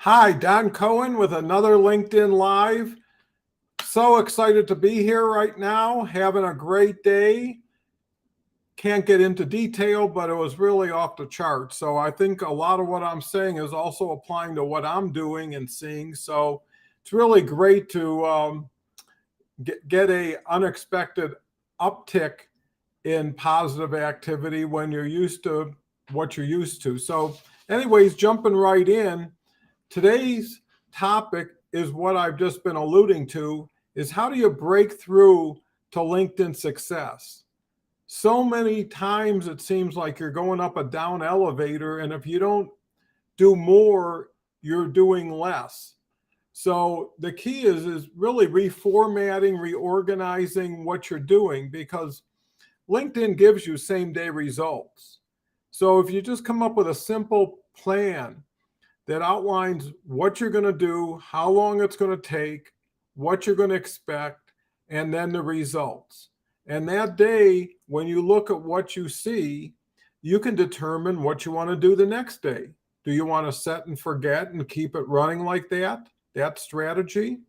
Hi, Don Cohen with another LinkedIn Live. So excited to be here right now, having a great day. Can't get into detail, but it was really off the charts. So I think a lot of what I'm saying is also applying to what I'm doing and seeing. So it's really great to get a unexpected uptick in positive activity when you're used to what you're used to. So anyways, jumping right in, today's topic is what I've just been alluding to, is how do you break through to LinkedIn success? So many times it seems like you're going up a down elevator, and if you don't do more, you're doing less. So the key is really reformatting, reorganizing what you're doing, because LinkedIn gives you same day results. So if you just come up with a simple plan that outlines what you're going to do, how long it's going to take, what you're going to expect, and then the results. And that day, when you look at what you see, you can determine what you want to do the next day. Do you want to set and forget and keep it running like that strategy?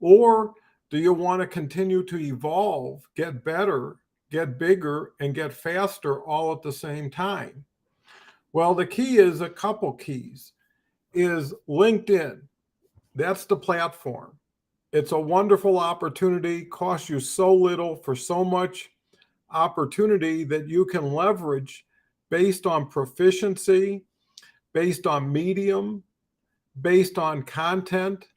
Or do you want to continue to evolve, get better, get bigger, and get faster all at the same time? Well, the key is a couple keys. Is LinkedIn. That's the platform. It's a wonderful opportunity, costs you so little for so much opportunity that you can leverage based on proficiency, based on medium, based on content,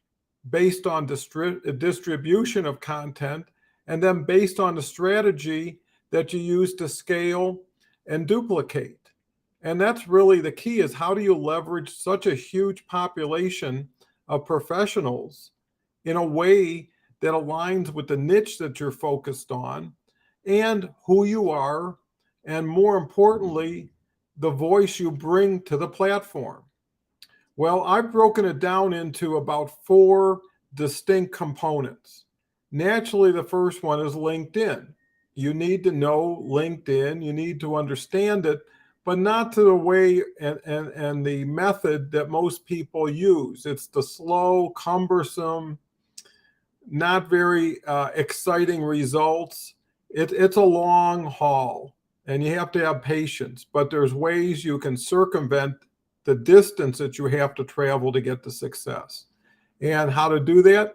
based on distribution of content, and then based on the strategy that you use to scale and duplicate. And that's really the key, is how do you leverage such a huge population of professionals in a way that aligns with the niche that you're focused on and who you are, and more importantly, the voice you bring to the platform. Well, I've broken it down into about four distinct components. Naturally, the first one is LinkedIn. You need to know LinkedIn, you need to understand it, but not to the way and the method that most people use. It's the slow, cumbersome, not very exciting results. It's a long haul, and you have to have patience, but there's ways you can circumvent the distance that you have to travel to get the success. And how to do that?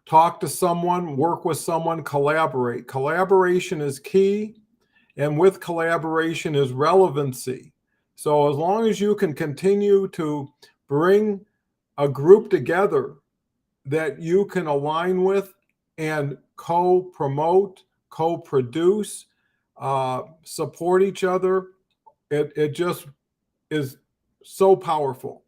Talk to someone, work with someone, collaborate. Collaboration is key, and with collaboration is relevancy. So as long as you can continue to bring a group together that you can align with and co-promote, co-produce, support each other, it just is so powerful.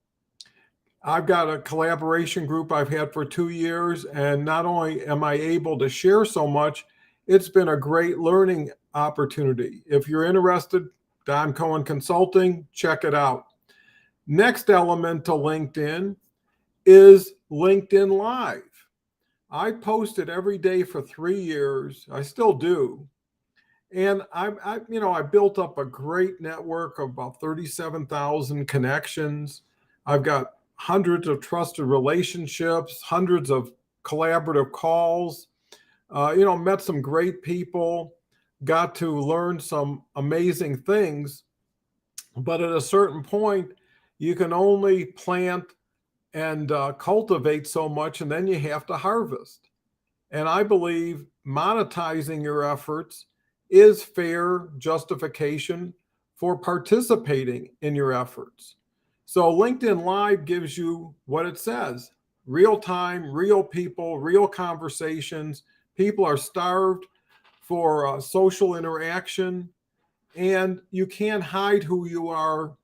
I've got a collaboration group I've had for 2 years, and not only am I able to share so much, it's been a great learning opportunity. If you're interested, Don Cohen Consulting, check it out. Next element to LinkedIn is LinkedIn Live. I posted every day for 3 years. I still do. And I built up a great network of about 37,000 connections. I've got hundreds of trusted relationships, hundreds of collaborative calls, met some great people, got to learn some amazing things. But at a certain point, you can only plant and cultivate so much, and then you have to harvest. And I believe monetizing your efforts is fair justification for participating in your efforts. So LinkedIn Live gives you what it says: real time, real people, real conversations. People are starved for social interaction, and you can't hide who you are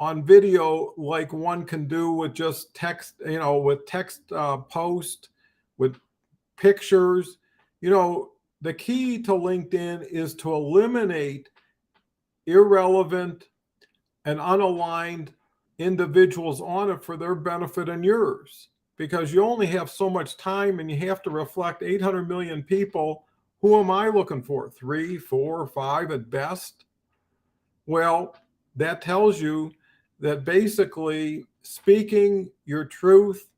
on video like one can do with just text, with text post, with pictures. The key to LinkedIn is to eliminate irrelevant and unaligned individuals on it for their benefit and yours, because you only have so much time and you have to reflect 800 million people. Who am I looking for? 3, 4, 5 at best? Well, that tells you that basically speaking your truth,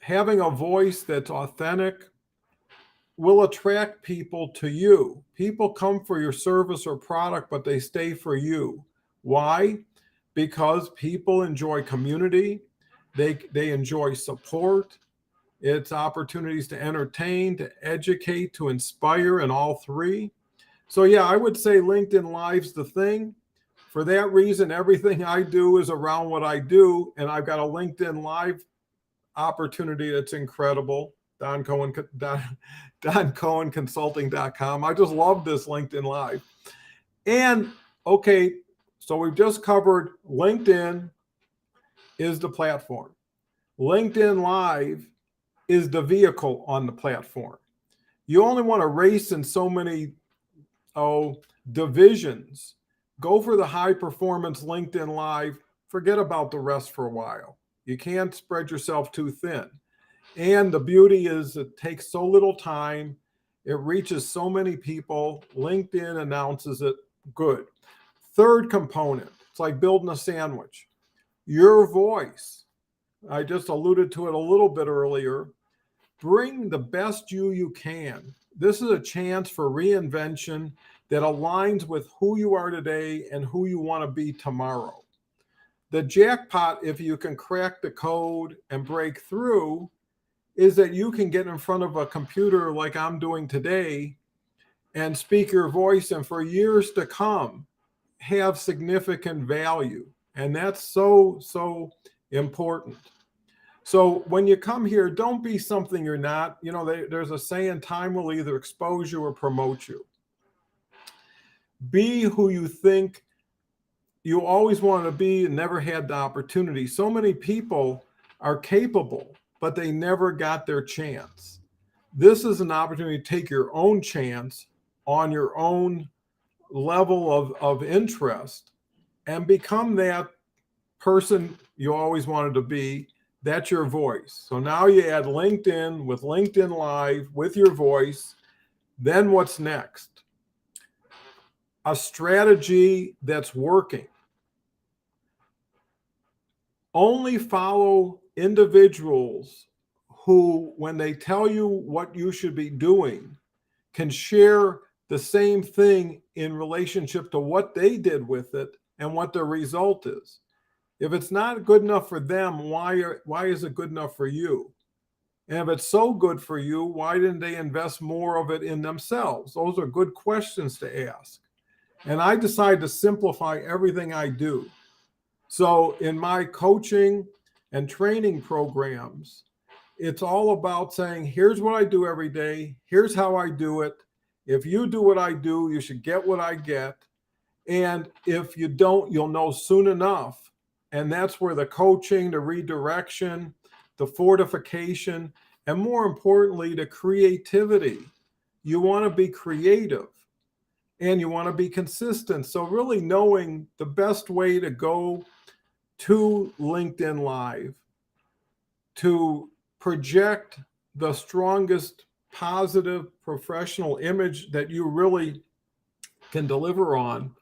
having a voice that's authentic, will attract people to you. People come for your service or product, but they stay for you. Why? Because people enjoy community, they enjoy support. It's opportunities to entertain, to educate, to inspire, and all three. So yeah, I would say LinkedIn Live's the thing. For that reason, everything I do is around what I do, and I've got a LinkedIn Live opportunity that's incredible. Don Cohen, DonCohenConsulting.com. I just love this LinkedIn Live. And okay, so we've just covered LinkedIn is the platform. LinkedIn Live is the vehicle on the platform. You only want to race in so many divisions. Go for the high performance LinkedIn Live. Forget about the rest for a while. You can't spread yourself too thin. And the beauty is it takes so little time. It reaches so many people. LinkedIn announces it. Good. Third component, it's like building a sandwich. Your voice. I just alluded to it a little bit earlier. Bring the best you can. This is a chance for reinvention that aligns with who you are today and who you want to be tomorrow. The jackpot, if you can crack the code and break through, is that you can get in front of a computer like I'm doing today and speak your voice, and for years to come have significant value. And that's so important. So when you come here, don't be something you're not. You know, there's a saying, time will either expose you or promote you. Be who you think you always wanted to be and never had the opportunity. So many people are capable, but they never got their chance. This is an opportunity to take your own chance on your own level of interest and become that person you always wanted to be. That's your voice. So now you add LinkedIn with LinkedIn Live with your voice. Then what's next? A strategy that's working. Only follow individuals who, when they tell you what you should be doing, can share the same thing in relationship to what they did with it and what the result is. If it's not good enough for them, why is it good enough for you? And if it's so good for you, why didn't they invest more of it in themselves? Those are good questions to ask. And I decided to simplify everything I do. So in my coaching and training programs, it's all about saying, here's what I do every day. Here's how I do it. If you do what I do, you should get what I get. And if you don't, you'll know soon enough. And that's where the coaching, the redirection, the fortification, and more importantly, the creativity. You want to be creative and you want to be consistent. So really knowing the best way to go to LinkedIn Live to project the strongest positive professional image that you really can deliver on,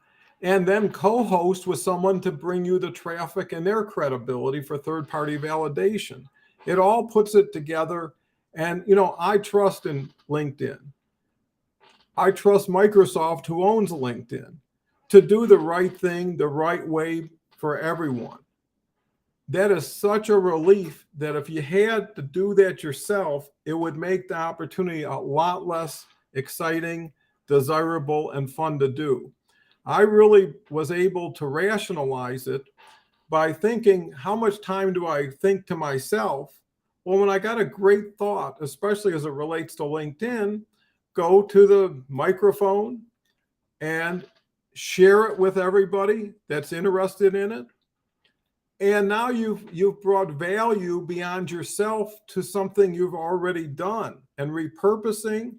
and then co-host with someone to bring you the traffic and their credibility for third-party validation. It all puts it together. And, you know, I trust in LinkedIn. I trust Microsoft, who owns LinkedIn, to do the right thing the right way for everyone. That is such a relief that if you had to do that yourself, it would make the opportunity a lot less exciting, desirable, and fun to do. I really was able to rationalize it by thinking, how much time do I think to myself? Well, when I got a great thought, especially as it relates to LinkedIn, go to the microphone and share it with everybody that's interested in it. And now you've brought value beyond yourself to something you've already done. And repurposing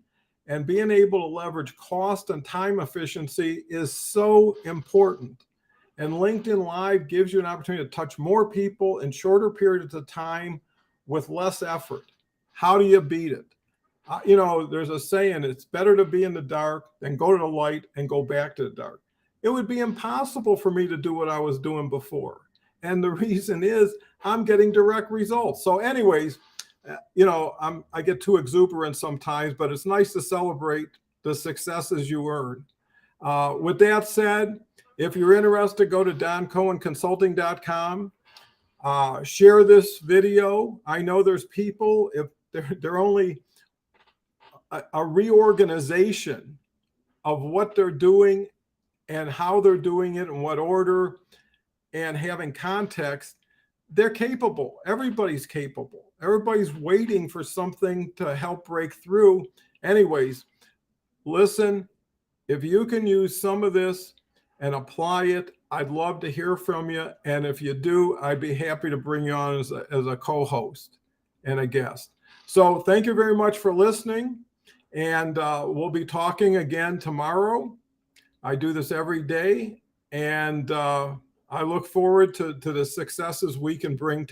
and being able to leverage cost and time efficiency is so important. And LinkedIn Live gives you an opportunity to touch more people in shorter periods of time with less effort. How do you beat it? You know, there's a saying, it's better to be in the dark than go to the light and go back to the dark. It would be impossible for me to do what I was doing before. And the reason is I'm getting direct results. So anyways, you know, I get too exuberant sometimes, but it's nice to celebrate the successes you earn. With that said, if you're interested, go to doncohenconsulting.com. Share this video. I know there's people, if they're only a reorganization of what they're doing and how they're doing it, in what order, and having context, they're capable. Everybody's capable. Everybody's waiting for something to help break through. Anyways, listen, if you can use some of this and apply it, I'd love to hear from you. And if you do, I'd be happy to bring you on as a co-host and a guest. So thank you very much for listening. And we'll be talking again tomorrow. I do this every day. And I look forward to the successes we can bring